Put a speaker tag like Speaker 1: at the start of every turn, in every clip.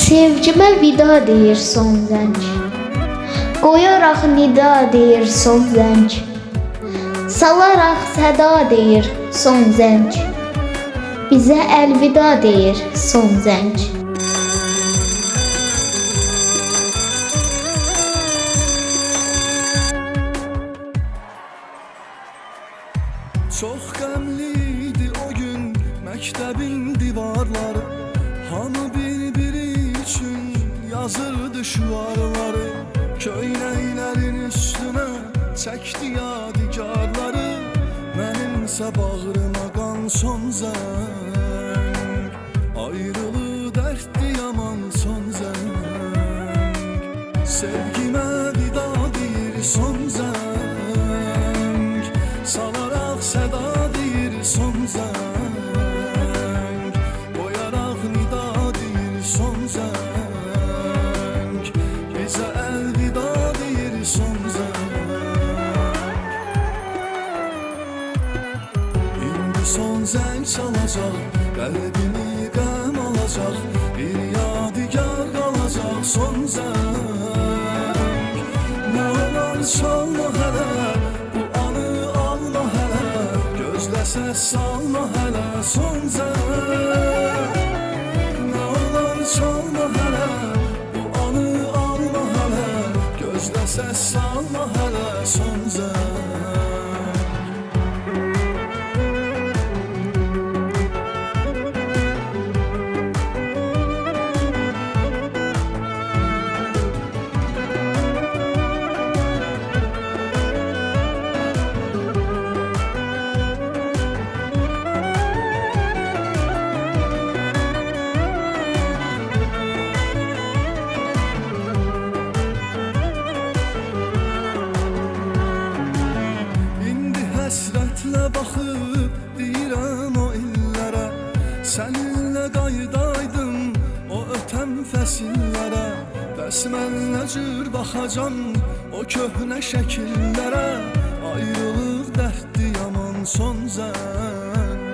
Speaker 1: Sevgimə vida deyir son zəng. Qoyaraq nida deyir son zəng. Salaraq səda deyir son zəng. Bizə əlvida deyir son zəng.
Speaker 2: Çox qəmliydi o gün məktəbin divarları. Hamı bir-biri üçün yazırdı şüarları. Köynəklərin üstünə çəkdi yadigarları. Mənimsə bağrıma qan son zəng. Ayrılı dərddi yaman son zəng. Sevgimə vida deyir son zəng. Salaraq səda deyir son zəng. Qoyaraq nida deyir son zəng. Bizə əlvida deyir son zəng. İndi son zəng çalacaq, qəlbimi qəm alacaq. Bir yadigar qalacaq son zəng. Nə olar çalma hələ, səs salma hələ son zəng. Nə olar çalma hələ, bu anı alma hələ. Gözlə səs salma hələ son zəng. Həsrətlə baxıb deyirəm o illərə. Səninlə qaydaydım o ötən fəsillərə. Bəs mən nə cür baxacam o köhnə şəkillərə. Ayrılıq dərddi yaman son zəng.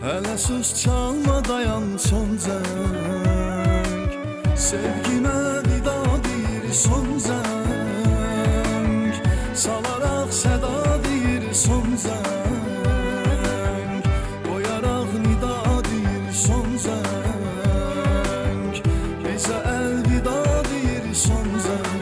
Speaker 2: Hələ sus çalma dayan son zəng. Sevgimə vida deyir son zəng. Salaraq səda son zəng. Qoyaraq nida deyir son zəng. Bizə əlvida deyir son zəng.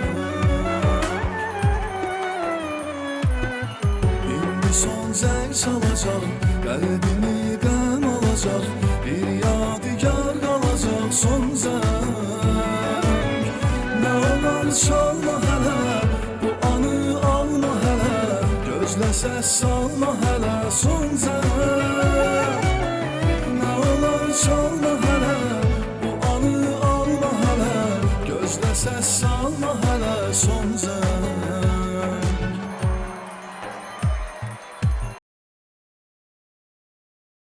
Speaker 2: İndi son zəng çalacaq, qəlbimi qəm alacaq. Bir yadigar qalacaq son zəng. Nə olar çalma hələ, bu anı alma hələ. Gözlə səs salma hələ son zəng. Nə olar çalma hələ, bu anı alma hələ. Gözlə səs salma hələ son zəng.